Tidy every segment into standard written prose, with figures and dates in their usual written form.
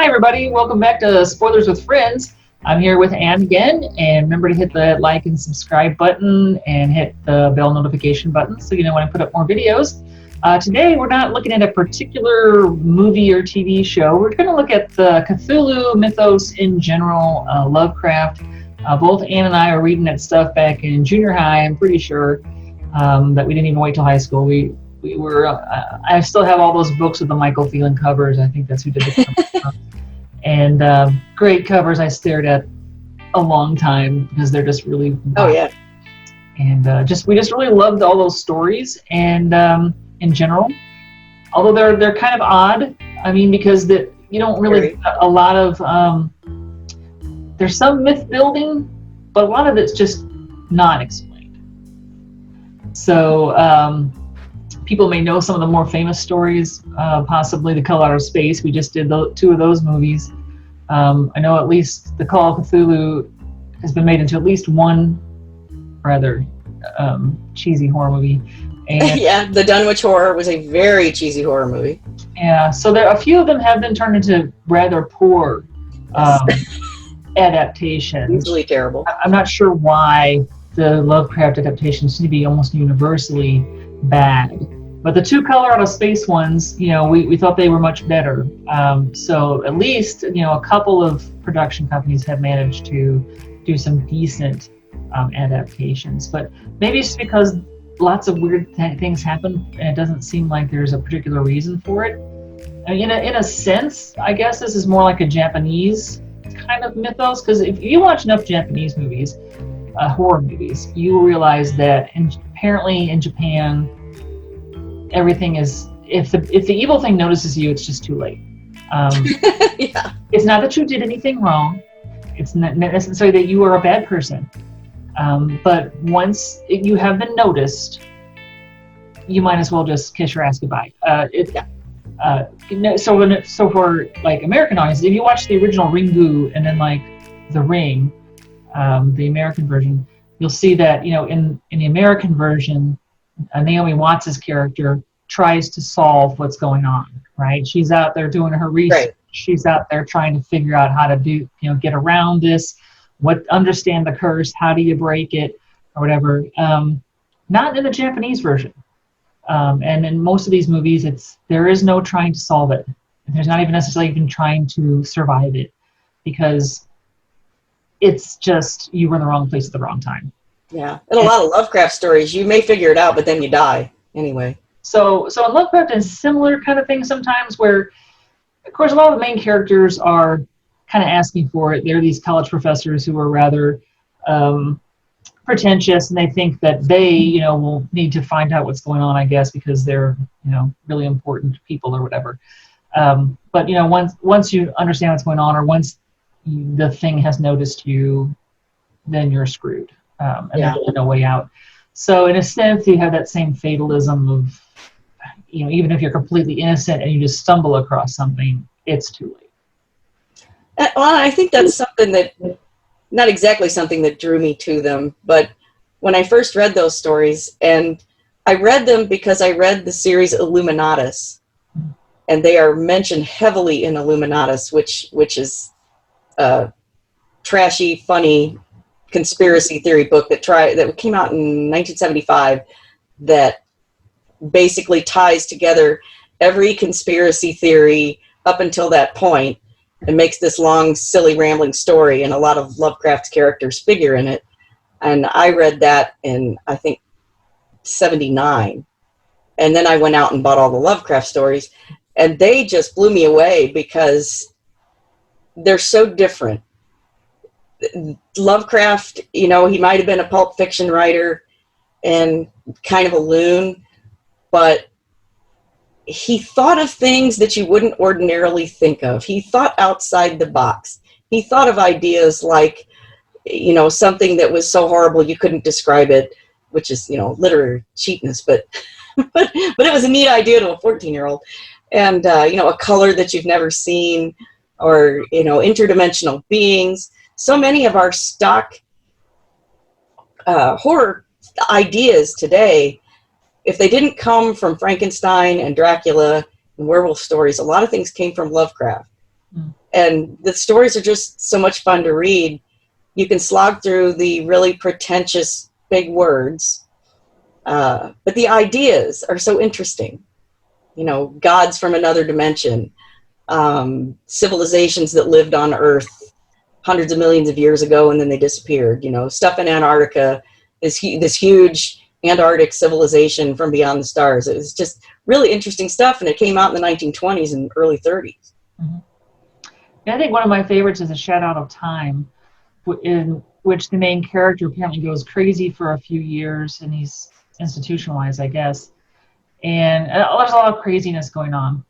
Hi, everybody. Welcome back to Spoilers with Friends. I'm here with Ann again, and remember to hit the like and subscribe button and hit the bell notification button so you know when I put up more videos. Today, we're not looking at a particular movie or TV show. We're going to look at the Cthulhu Mythos in general, Lovecraft. Both Ann and I were reading that stuff back in junior high, I'm pretty sure, that we didn't even wait till high school. We were. I still have all those books with the Michael Phelan covers. I think that's who did the covers. And great covers I stared at a long time because they're just really. Oh yeah. And we just really loved all those stories and in general, although they're kind of odd. I mean, because you don't really a lot of there's some myth building, but a lot of it's just not explained. So people may know some of the more famous stories, possibly The Call Out of Space. We just did two of those movies. I know at least The Call of Cthulhu has been made into at least one rather cheesy horror movie. And, yeah, The Dunwich Horror was a very cheesy horror movie. Yeah, so a few of them have been turned into rather poor adaptations. Usually terrible. I'm not sure why the Lovecraft adaptations seem to be almost universally bad. But the two Color Out of Space ones, we thought they were much better. So at least, a couple of production companies have managed to do some decent adaptations. But maybe it's because lots of weird things happen and it doesn't seem like there's a particular reason for it. I mean, in a sense, I guess this is more like a Japanese kind of mythos, because if you watch enough Japanese movies, horror movies, you will realize that apparently in Japan, everything is, if the evil thing notices you, it's just too late. Yeah. It's not that you did anything wrong. It's not necessarily that you are a bad person. But once you have been noticed, you might as well just kiss your ass goodbye. So for like American audiences, if you watch the original Ringu and then like The Ring, the American version, you'll see that in the American version, Naomi Watts' character tries to solve what's going on. Right? She's out there doing her research. Right. She's out there trying to figure out how to get around this. Understand the curse, how do you break it, or whatever. Not in the Japanese version. And in most of these movies, there is no trying to solve it. There's not even necessarily even trying to survive it, because it's just you were in the wrong place at the wrong time. Yeah, in a lot of Lovecraft stories, you may figure it out, but then you die anyway. So in Lovecraft, is similar kind of thing sometimes where, of course, a lot of the main characters are kind of asking for it. They're these college professors who are rather pretentious, and they think that they, will need to find out what's going on, I guess, because they're, really important people or whatever. But once you understand what's going on, or once the thing has noticed you, then you're screwed, and there's really no way out. So in a sense, you have that same fatalism of, even if you're completely innocent and you just stumble across something, it's too late. Well, I think that's something that, not exactly something that drew me to them, but when I first read those stories, and I read them because I read the series Illuminatus, and they are mentioned heavily in Illuminatus, which is a trashy, funny conspiracy theory book that came out in 1975 that basically ties together every conspiracy theory up until that point and makes this long, silly, rambling story, and a lot of Lovecraft's characters figure in it. And I read that in, I think, 79. And then I went out and bought all the Lovecraft stories, and they just blew me away because they're so different. Lovecraft, he might have been a pulp fiction writer and kind of a loon, but he thought of things that you wouldn't ordinarily think of. He thought outside the box. He thought of ideas like, something that was so horrible you couldn't describe it, which is, literary cheapness, but but it was a neat idea to a 14-year-old. And, a color that you've never seen, or, interdimensional beings. So many of our stock horror ideas today, if they didn't come from Frankenstein and Dracula and werewolf stories, a lot of things came from Lovecraft. And the stories are just so much fun to read. You can slog through the really pretentious big words, but the ideas are so interesting. You know, gods from another dimension, civilizations that lived on Earth hundreds of millions of years ago and then they disappeared. You know, stuff in Antarctica, this huge Antarctic civilization from beyond the stars. It was just really interesting stuff, and it came out in the 1920s and early 30s. Mm-hmm. Yeah, I think one of my favorites is A Shadow Out of Time, in which the main character apparently goes crazy for a few years, and he's institutionalized, I guess. And there's a lot of craziness going on.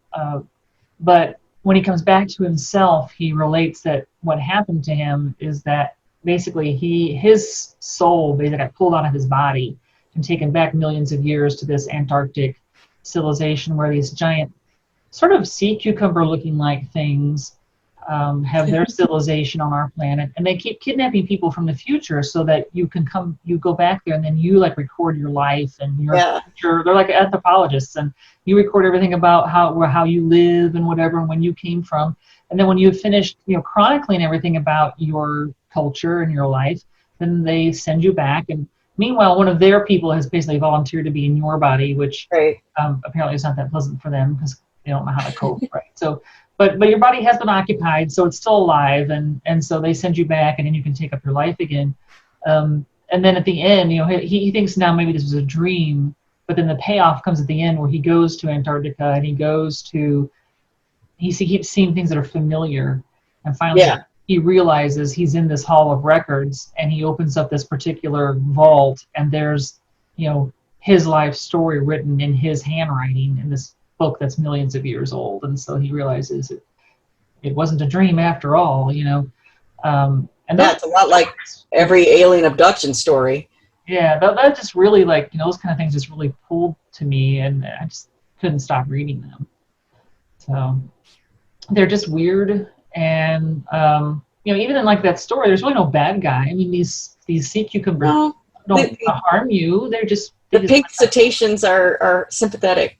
But when he comes back to himself, he relates that what happened to him is that basically his soul basically got pulled out of his body and taken back millions of years to this Antarctic civilization where these giant sort of sea cucumber looking like things have their civilization on our planet, and they keep kidnapping people from the future so that you go back there and then you like record your life and they're like anthropologists, and you record everything about how you live and whatever and when you came from, and then when you've finished chronicling everything about your culture and your life, then they send you back. And meanwhile, one of their people has basically volunteered to be in your body, which apparently is not that pleasant for them because they don't know how to cope, right? So, but your body has been occupied, so it's still alive, and so they send you back, and then you can take up your life again. And then at the end, he thinks now maybe this was a dream, but then the payoff comes at the end where he goes to Antarctica and he keeps seeing things that are familiar, and finally he realizes he's in this hall of records, and he opens up this particular vault, and there's his life story written in his handwriting in this book that's millions of years old. And so he realizes it wasn't a dream after all. And that's a lot like every alien abduction story. Yeah, that just really those kind of things just really pulled to me, and I just couldn't stop reading them. So they're just weird, and even in that story, there's really no bad guy. I mean, these sea cucumbers don't harm you. They're just the pink cetaceans are sympathetic.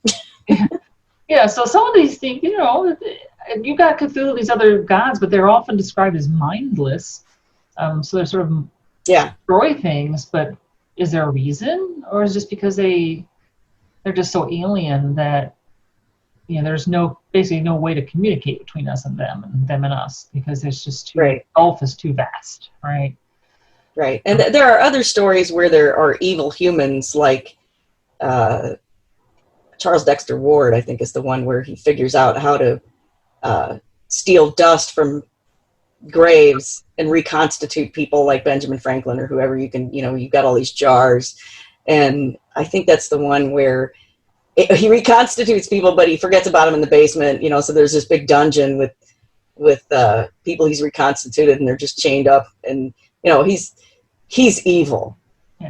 Yeah, so some of these things, you got Cthulhu, these other gods, but they're often described as mindless. So they're sort of destroy things, but is there a reason, or is it just because they're just so alien that there's basically no way to communicate between us and them and us, because there's just the gulf is too vast, right? Right, and there are other stories where there are evil humans, like Charles Dexter Ward, I think, is the one where he figures out how to steal dust from graves and reconstitute people like Benjamin Franklin or whoever. You can, you've got all these jars, and I think that's the one where he reconstitutes people, but he forgets about them in the basement. So there's this big dungeon with people he's reconstituted, and they're just chained up, and he's evil,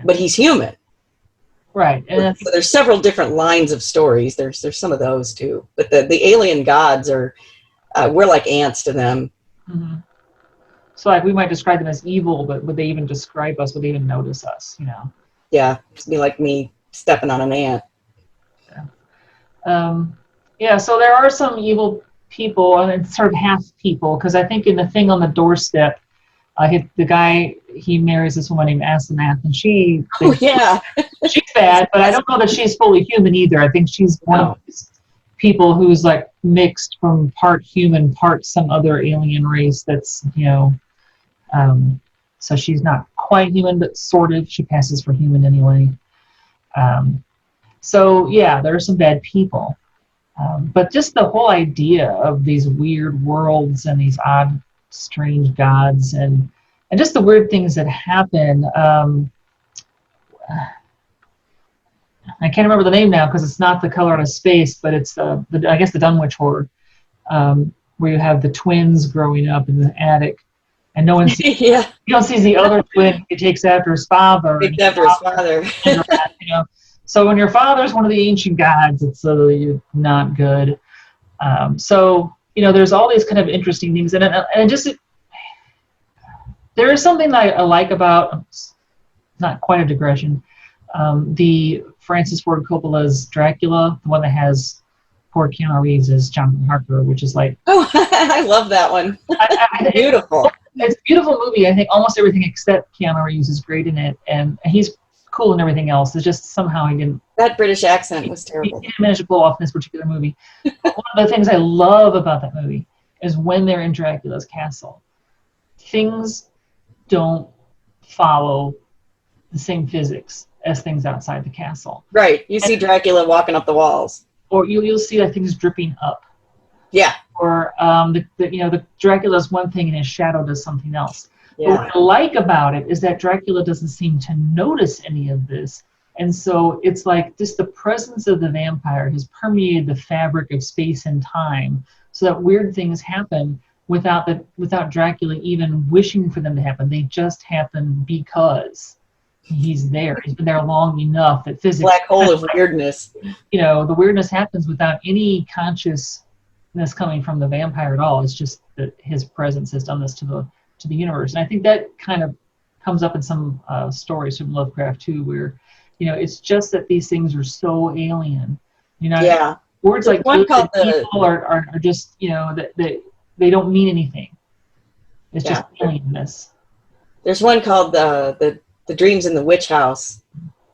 but he's human. Right, and so there's several different lines of stories. There's some of those too, but the alien gods are we're like ants to them. Mm-hmm. So we might describe them as evil, but would they even describe us? Would they even notice us? Yeah, it'd be like me stepping on an ant. So there are some evil people, and it's sort of half people, because I think in The Thing on the Doorstep, the guy, he marries this woman named Asenath, and she's bad, but I don't know that she's fully human either. I think she's one of these people who's mixed from part human, part some other alien race that's, so she's not quite human, but sort of. She passes for human anyway. There are some bad people. But just the whole idea of these weird worlds and these odd, strange gods and just the weird things that happen. I can't remember the name now because it's not The Color Out of Space, but it's I guess the Dunwich Horror, where you have the twins growing up in the attic, and no one sees, you don't see the other twin. He takes after his father. So when your father's one of the ancient gods, it's not good. There's all these kind of interesting things, and just there is something that I like about, not quite a digression, the Francis Ford Coppola's Dracula, the one that has poor Keanu Reeves as Jonathan Harker, which is like, Oh, I love that one. Beautiful. It's a beautiful movie. I think almost everything except Keanu Reeves is great in it, and he's cool in everything else. It's just somehow That British accent was he terrible. didn't manage to pull off in this particular movie. But one of the things I love about that movie is when they're in Dracula's castle, things don't follow the same physics as things outside the castle. Right. You see Dracula walking up the walls. Or you'll see like things dripping up. Yeah. Or the Dracula's one thing and his shadow does something else. Yeah. But what I like about it is that Dracula doesn't seem to notice any of this. And so it's like just the presence of the vampire has permeated the fabric of space and time so that weird things happen without Dracula even wishing for them to happen. They just happen because he's there. He's been there long enough that physics... Black hole of weirdness. The weirdness happens without any consciousness coming from the vampire at all. It's just that his presence has done this to the universe. And I think that kind of comes up in some stories from Lovecraft too, where it's just that these things are so alien. Yeah. Words There's like one called people are just that they don't mean anything. It's just alienness. There's one called the Dreams in the Witch House,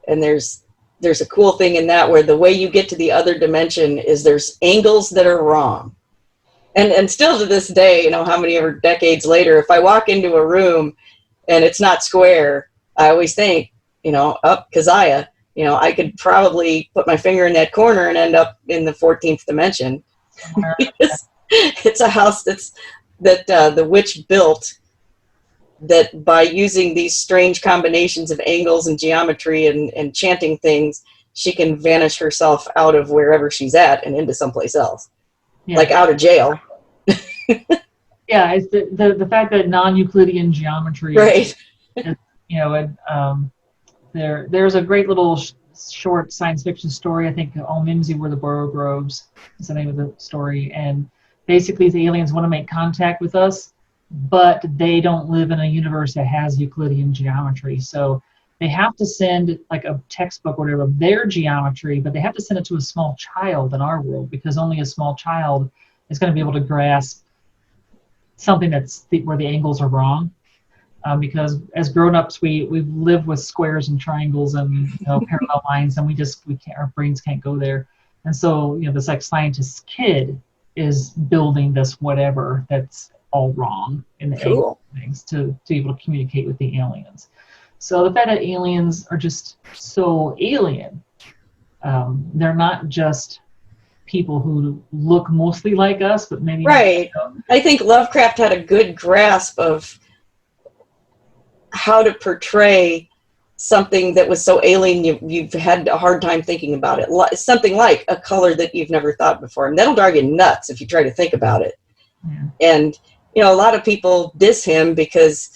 and there's a cool thing in that where the way you get to the other dimension is there's angles that are wrong. And still to this day, how many ever decades later, if I walk into a room and it's not square, I always think, Keziah, I could probably put my finger in that corner and end up in the 14th dimension. It's a house that the witch built, that by using these strange combinations of angles and geometry and chanting things, she can vanish herself out of wherever she's at and into someplace else, like out of jail. Yeah, it's the fact that non-Euclidean geometry, right? There's a great little short science fiction story. I think All Mimsy Were the Borogroves is the name of the story, and basically the aliens want to make contact with us, but they don't live in a universe that has Euclidean geometry. So they have to send like a textbook or whatever of their geometry, but they have to send it to a small child in our world because only a small child is going to be able to grasp something where the angles are wrong. Because as grown-ups, we've lived with squares and triangles and parallel lines, and our brains can't go there. And so this like scientist's kid is building this whatever that's all wrong in the things to be able to communicate with the aliens. So the fact that aliens are just so alien, they're not just people who look mostly like us, but maybe right. I think Lovecraft had a good grasp of how to portray something that was so alien you've had a hard time thinking about it. Something like a color that you've never thought before, and that'll drive you nuts if you try to think about it. Yeah. And a lot of people diss him because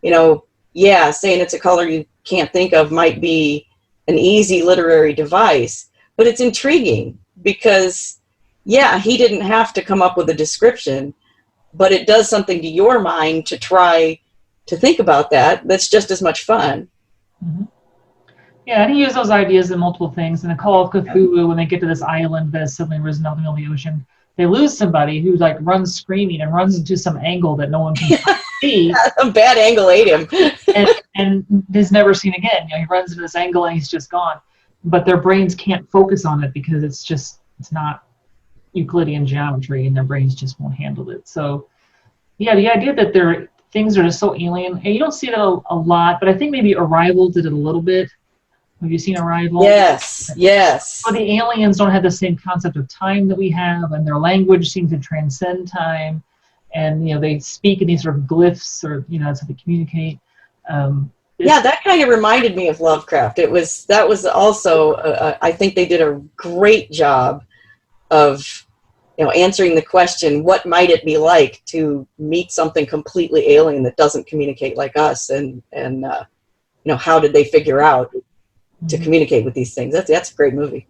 saying it's a color you can't think of might be an easy literary device, but it's intriguing because he didn't have to come up with a description, but it does something to your mind to try to think about that. That's just as much fun. Mm-hmm. Yeah, and he used those ideas in multiple things. In the Call of Cthulhu, when they get to this island that has suddenly risen out in the middle of the ocean, they lose somebody who like runs screaming and runs into some angle that no one can see. A bad angle ate him. and is never seen again. He runs into this angle and he's just gone. But their brains can't focus on it because it's not Euclidean geometry, and their brains just won't handle it. So, yeah, the idea that things are just so alien, and you don't see that a lot, but I think maybe Arrival did it a little bit. Have you seen Arrival? Yes. So the aliens don't have the same concept of time that we have, and their language seems to transcend time, and they speak in these sort of glyphs, or that's how they communicate. That kind of reminded me of Lovecraft. That was also I think they did a great job of answering the question, what might it be like to meet something completely alien that doesn't communicate like us, and how did they figure out to communicate with these things? That's a great movie.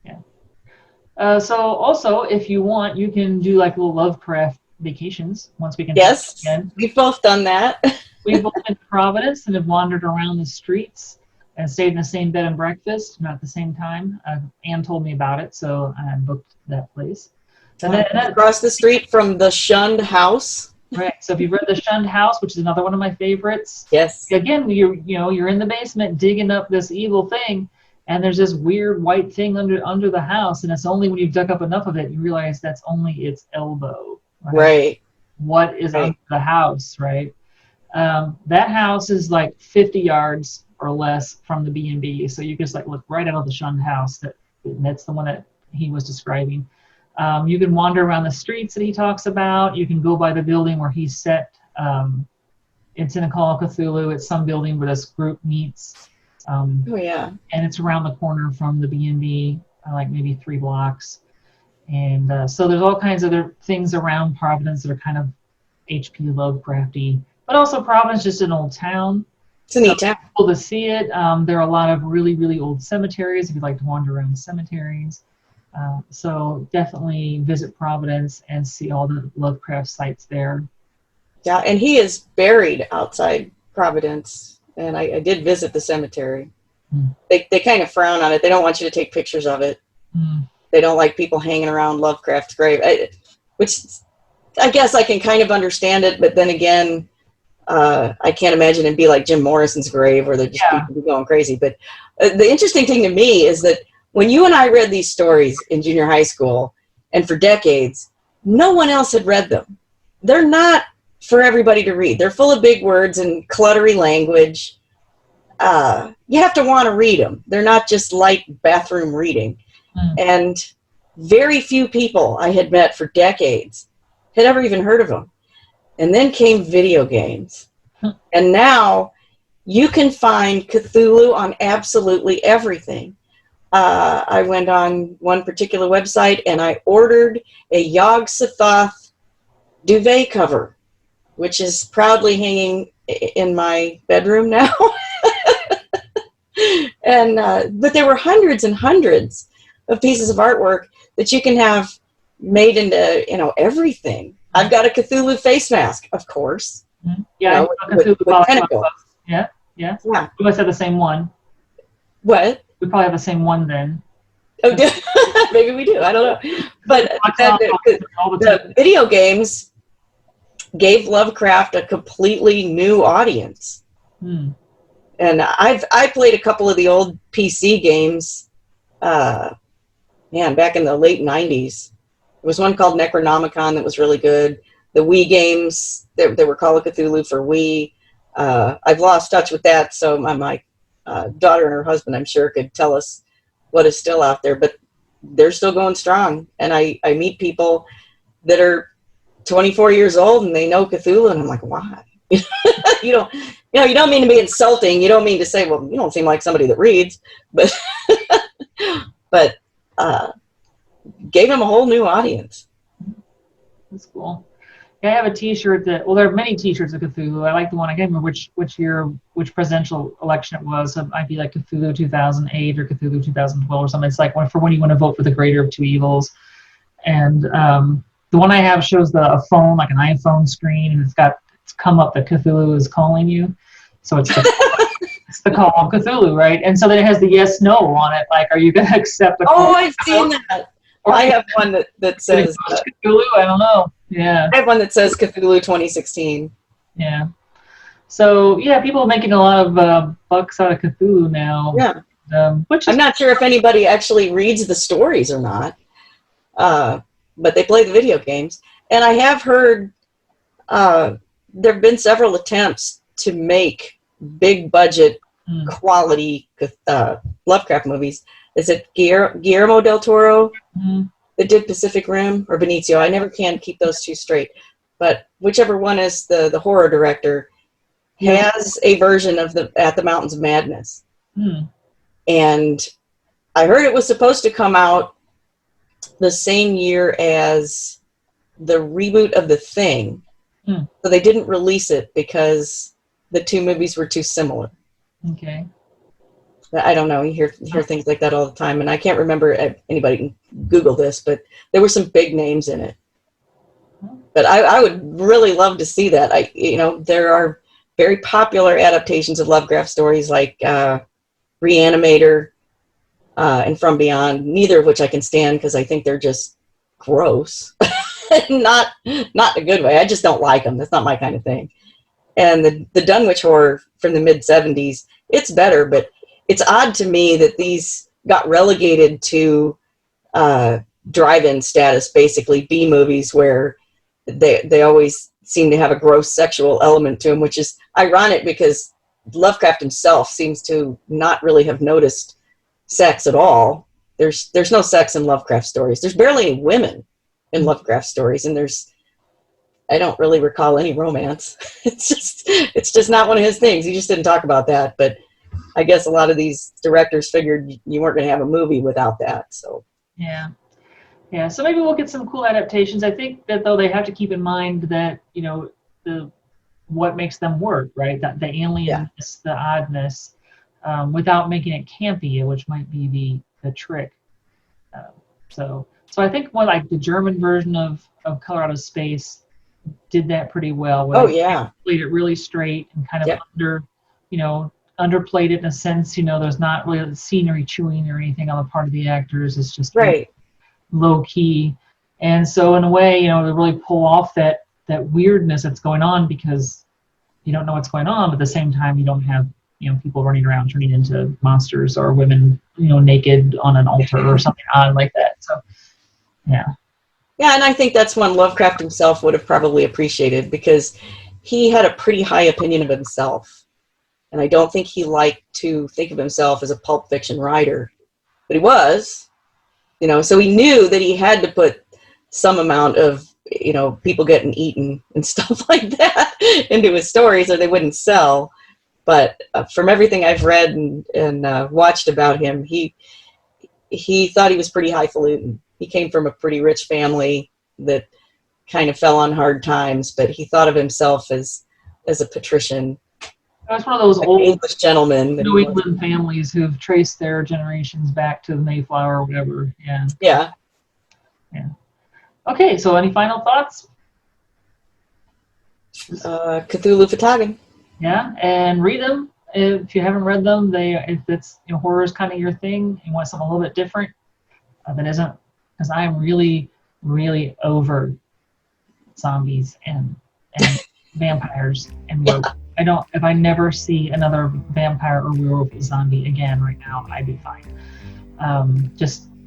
Yeah. So also, if you want, you can do like little Lovecraft vacations once we can. Yes, we've both done that. We've both been to Providence and have wandered around the streets. and stayed in the same bed and breakfast, not at the same time. Anne told me about it, so I booked that place. And then across the street from the shunned house. Right. So if you've read The Shunned House, which is another one of my favorites, yes. Again, you're in the basement digging up this evil thing, and there's this weird white thing under the house, and it's only when you've dug up enough of it you realize that's only its elbow. Right. What is under the house, right? That house is like 50 yards or less from the B&B, so you just like look right out of the Shunned House. That's the one that he was describing. You can wander around the streets that he talks about. You can go by the building where he's set. It's in a Call of Cthulhu. It's some building where this group meets. Oh yeah. And it's around the corner from the B&B, like maybe 3 blocks. And so there's all kinds of other things around Providence that are kind of H.P. Lovecrafty. But also Providence is just an old town. It's a neat town. Cool to see it. There are a lot of really, really old cemeteries if you'd like to wander around cemeteries. So definitely visit Providence and see all the Lovecraft sites there. Yeah, and he is buried outside Providence, and I did visit the cemetery. They kind of frown on it. They don't want you to take pictures of it. They don't like people hanging around Lovecraft's grave, which I guess I can kind of understand it, but then again, I can't imagine it'd be like Jim Morrison's grave where they're just people going crazy. But the interesting thing to me is that when you and I read these stories in junior high school, and for decades, no one else had read them. They're not for everybody to read. They're full of big words and cluttery language. You have to want to read them. They're not just light bathroom reading. And very few people I had met for decades had ever even heard of them. And then came video games. And now you can find Cthulhu on absolutely everything. I went on one particular website and I ordered a Yog-Sothoth duvet cover, which is proudly hanging in my bedroom now. And but there were hundreds and hundreds of pieces of artwork that you can have made into everything. I've got a Cthulhu face mask, of course. Yeah, with tentacles. Yeah. We must have the same one. What? We probably have the same one then. Oh, maybe we do. I don't know. But the video games gave Lovecraft a completely new audience. And I played a couple of the old PC games, back in the late 90s. There was one called Necronomicon that was really good. The Wii games, they were Call of Cthulhu for Wii. I've lost touch with that, so my daughter and her husband, I'm sure, could tell us what is still out there. But they're still going strong. And I meet people that are 24 years old and they know Cthulhu, and I'm like, why? You don't mean to be insulting. You don't mean to say, well, you don't seem like somebody that reads, but gave him a whole new audience. That's cool. Yeah, I have a T-shirt that. Well, there are many T-shirts of Cthulhu. I like the one. I can't remember which presidential election it was. It might be like Cthulhu 2008 or Cthulhu 2012 or something. It's like when you want to vote for the greater of two evils. And the one I have shows a phone, like an iPhone screen, and it's come up that Cthulhu is calling you. So it's the call of Cthulhu, right? And so then it has the yes, no on it. Like, are you going to accept the call? Oh, I've seen that. Or I have one that says Cthulhu. I don't know. Yeah. I have one that says Cthulhu 2016. Yeah. So yeah, people are making a lot of bucks out of Cthulhu now. Yeah. Which I'm not sure if anybody actually reads the stories or not. But they play the video games, and I have heard there have been several attempts to make big budget quality Lovecraft movies. Is it Guillermo del Toro that did Pacific Rim, or Benicio? I never can keep those two straight. But whichever one is the horror director has a version of At the Mountains of Madness. And I heard it was supposed to come out the same year as the reboot of The Thing. So they didn't release it because the two movies were too similar. Okay. I don't know. You hear things like that all the time, and I can't remember. Anybody can Google this, but there were some big names in it. But I would really love to see that. There are very popular adaptations of Lovecraft stories, like Reanimator, and From Beyond, neither of which I can stand because I think they're just gross. not in a good way. I just don't like them. That's not my kind of thing. And the Dunwich horror from the mid-'70s, it's better, but it's odd to me that these got relegated to drive-in status, basically B movies, where they always seem to have a gross sexual element to them, which is ironic because Lovecraft himself seems to not really have noticed sex at all. There's no sex in Lovecraft stories. There's barely any women in Lovecraft stories, and I don't really recall any romance. It's just not one of his things. He just didn't talk about that. But I guess a lot of these directors figured you weren't going to have a movie without that. So yeah. So maybe we'll get some cool adaptations. I think that though they have to keep in mind that what makes them work, right? That the alienness, the oddness, without making it campy, which might be the trick. So I think more like the German version of Color Out of Space did that pretty well. Where played it really straight and kind of underplayed it in a sense. There's not really scenery chewing or anything on the part of the actors. It's just right. Low key. And so in a way, to really pull off that weirdness that's going on, because you don't know what's going on, but at the same time you don't have people running around turning into monsters or women naked on an altar or something odd like that. So and I think that's one Lovecraft himself would have probably appreciated, because he had a pretty high opinion of himself, and I don't think he liked to think of himself as a pulp fiction writer, but he was, so he knew that he had to put some amount of people getting eaten and stuff like that into his stories, or they wouldn't sell. But from everything I've read and watched about him, he thought he was pretty highfalutin. He came from a pretty rich family that kind of fell on hard times, but he thought of himself as a patrician. That's one of those old English gentlemen, New England families who've traced their generations back to the Mayflower or whatever. Yeah. Okay, so any final thoughts? Cthulhu Fatagan. Yeah, and read them if you haven't read them. If it's horror is kind of your thing, you want something a little bit different that isn't, because I am really, really over zombies and vampires and werewolves. If I never see another vampire or werewolf zombie again right now, I'd be fine.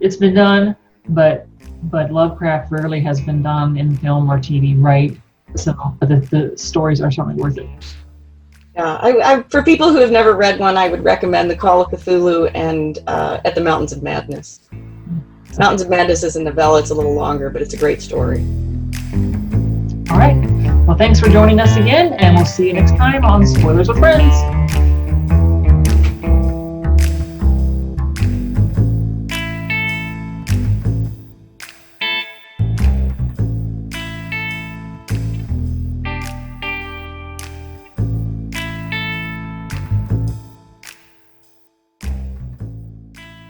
It's been done, but Lovecraft rarely has been done in film or TV, right? So, but the stories are certainly worth it. I for people who have never read one, I would recommend The Call of Cthulhu and At the Mountains of Madness. Mountains of Madness is a novella. It's a little longer, but it's a great story. All right. Well, thanks for joining us again, and we'll see you next time on Spoilers with Friends.